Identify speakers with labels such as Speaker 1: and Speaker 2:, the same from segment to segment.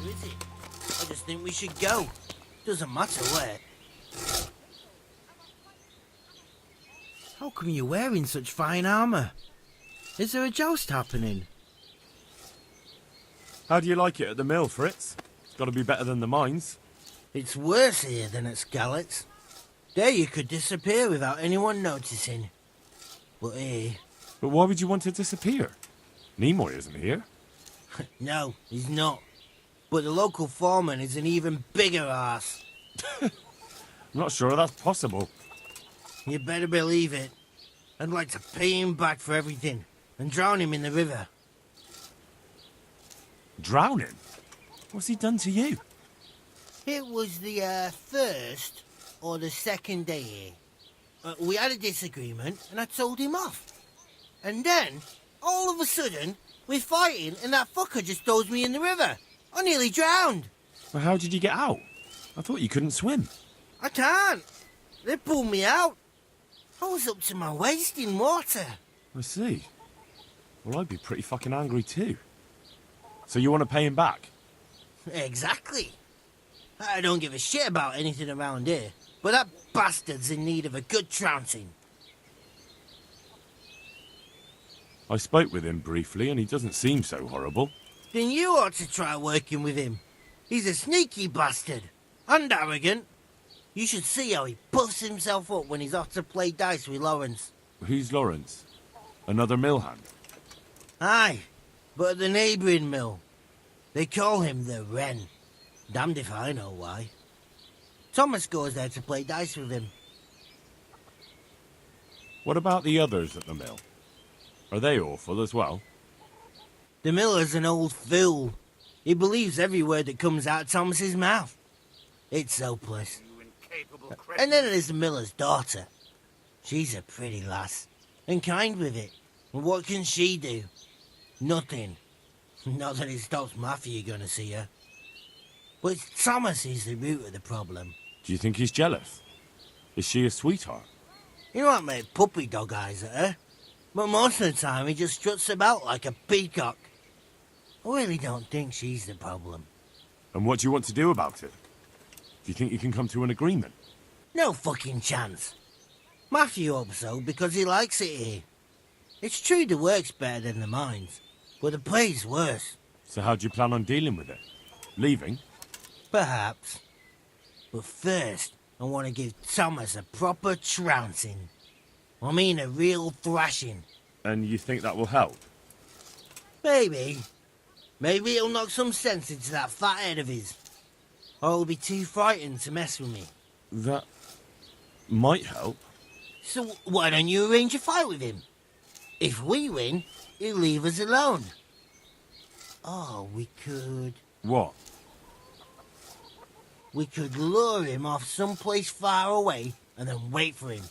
Speaker 1: is it? I just think we should go. Doesn't matter where. How come you're wearing such fine armour? Is there a joust happening?
Speaker 2: How do you like it at the mill, Fritz? It's got to be better than the mines.
Speaker 1: It's worse here than at Scarlett's. There you could disappear without anyone noticing. But here...
Speaker 2: But why would you want to disappear? Nimoy isn't here.
Speaker 1: No, he's not. But the local foreman is an even bigger arse.
Speaker 2: I'm not sure that's possible.
Speaker 1: You better believe it. I'd like to pay him back for everything and drown him in the river.
Speaker 2: Drown him? What's he done to you?
Speaker 1: It was the first or the second day here. We had a disagreement and I told him off. And then, all of a sudden, we're fighting and that fucker just throws me in the river. I nearly drowned.
Speaker 2: Well, how did you get out? I thought you couldn't swim.
Speaker 1: I can't. They pulled me out. I was up to my waist in water.
Speaker 2: I see. Well, I'd be pretty fucking angry too. So you want to pay him back?
Speaker 1: Exactly. I don't give a shit about anything around here, but that bastard's in need of a good trouncing.
Speaker 2: I spoke with him briefly and he doesn't seem so horrible.
Speaker 1: Then you ought to try working with him. He's a sneaky bastard and arrogant. You should see how he puffs himself up when he's off to play dice with Lawrence.
Speaker 2: Who's Lawrence? Another mill hand?
Speaker 1: Aye, but at the neighbouring mill. They call him the Wren. Damned if I know why. Thomas goes there to play dice with him.
Speaker 2: What about the others at the mill? Are they awful as well?
Speaker 1: The miller's an old fool. He believes every word that comes out of Thomas's mouth. It's hopeless. And then there's the miller's daughter. She's a pretty lass, and kind with it. And what can she do? Nothing. Not that it stops Matthew gonna see her. But it's Thomas who's the root of the problem.
Speaker 2: Do you think he's jealous? Is she a sweetheart?
Speaker 1: He might make puppy dog eyes at her, but most of the time he just struts about like a peacock. I really don't think she's the problem.
Speaker 2: And what do you want to do about it? Do you think you can come to an agreement?
Speaker 1: No fucking chance. Matthew hopes so because he likes it here. It's true the work's better than the mines, but the pay's worse.
Speaker 2: So how do you plan on dealing with it? Leaving?
Speaker 1: Perhaps. But first, I want to give Thomas a proper trouncing. I mean a real thrashing.
Speaker 2: And you think that will help?
Speaker 1: Maybe. Maybe it'll knock some sense into that fat head of his. Or he'll be too frightened to mess with me.
Speaker 2: That might help.
Speaker 1: So why don't you arrange a fight with him? If we win, he'll leave us alone. Oh, we could...
Speaker 2: What?
Speaker 1: We could lure him off someplace far away and then wait for him.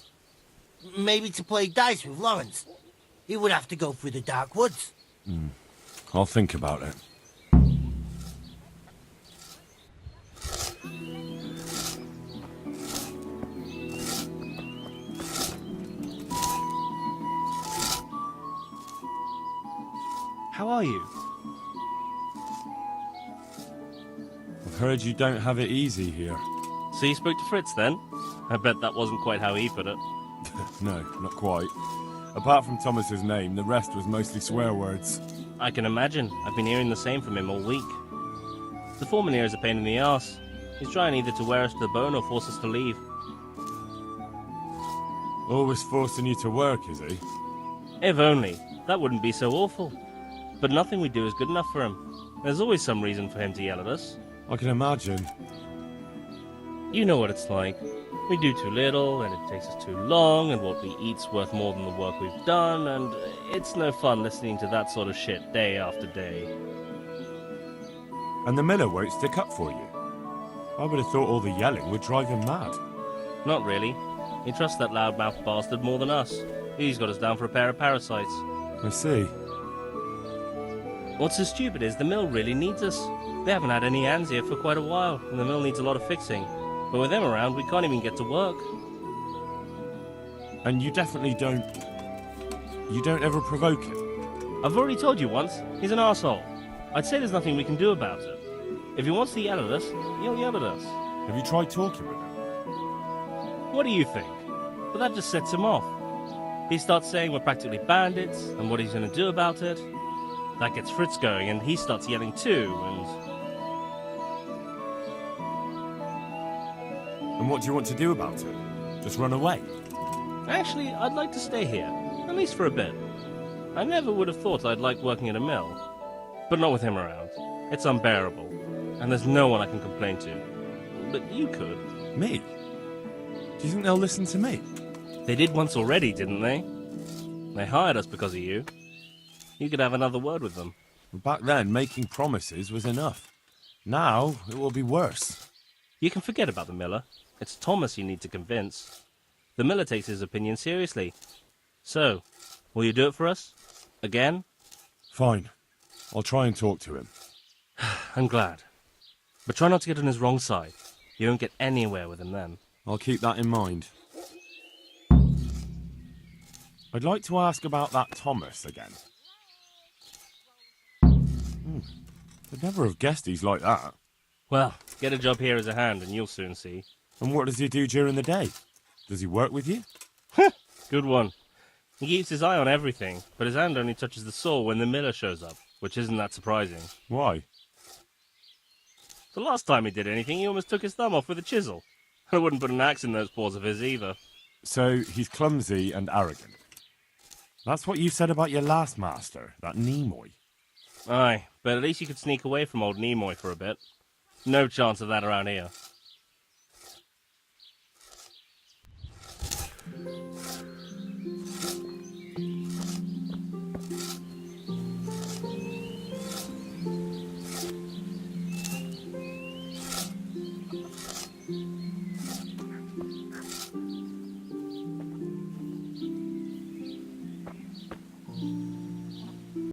Speaker 1: Maybe to play dice with Lawrence. He would have to go through the dark woods.
Speaker 2: I'll think about it.
Speaker 3: How are you?
Speaker 2: I've heard you don't have it easy here.
Speaker 3: So you spoke to Fritz then? I bet that wasn't quite how he put it.
Speaker 2: No, not quite. Apart from Thomas's name, the rest was mostly swear words.
Speaker 3: I can imagine. I've been hearing the same from him all week. The foreman here is a pain in the arse. He's trying either to wear us to the bone or force us to leave.
Speaker 2: Always forcing you to work, is he?
Speaker 3: If only. That wouldn't be so awful. But nothing we do is good enough for him. There's always some reason for him to yell at us.
Speaker 2: I can imagine.
Speaker 3: You know what it's like. We do too little, and it takes us too long, and what we eat's worth more than the work we've done, and it's no fun listening to that sort of shit day after day.
Speaker 2: And the miller won't stick up for you. I would have thought all the yelling would drive him mad.
Speaker 3: Not really. He trusts that loudmouth bastard more than us. He's got us down for a pair of parasites.
Speaker 2: I see.
Speaker 3: What's so stupid is the mill really needs us. They haven't had any hands here for quite a while, and the mill needs a lot of fixing. But with them around, we can't even get to work.
Speaker 2: And you definitely don't... You don't ever provoke him?
Speaker 3: I've already told you once, he's an arsehole. I'd say there's nothing we can do about it. If he wants to yell at us, he'll yell at us.
Speaker 2: Have you tried talking with him?
Speaker 3: What do you think? But that just sets him off. He starts saying we're practically bandits, and what he's going to do about it. That gets Fritz going, and he starts yelling too,
Speaker 2: And what do you want to do about it? Just run away?
Speaker 3: Actually, I'd like to stay here, at least for a bit. I never would have thought I'd like working in a mill. But not with him around. It's unbearable, and there's no one I can complain to. But you could.
Speaker 2: Me? Do you think they'll listen to me?
Speaker 3: They did once already, didn't they? They hired us because of you. You could have another word with them.
Speaker 2: Back then, making promises was enough. Now, it will be worse.
Speaker 3: You can forget about the miller. It's Thomas you need to convince. The miller takes his opinion seriously. So, will you do it for us? Again?
Speaker 2: Fine. I'll try and talk to him.
Speaker 3: I'm glad. But try not to get on his wrong side. You won't get anywhere with him then.
Speaker 2: I'll keep that in mind. I'd like to ask about that Thomas again. I'd never have guessed he's like that.
Speaker 3: Well, get a job here as a hand and you'll soon see.
Speaker 2: And what does he do during the day? Does he work with you?
Speaker 3: Good one. He keeps his eye on everything, but his hand only touches the saw when the miller shows up, which isn't that surprising.
Speaker 2: Why?
Speaker 3: The last time he did anything, he almost took his thumb off with a chisel. I wouldn't put an axe in those paws of his either.
Speaker 2: So, he's clumsy and arrogant. That's what you said about your last master, that Nimoy.
Speaker 3: Aye, but at least you could sneak away from old Nimoy for a bit. No chance of that around here.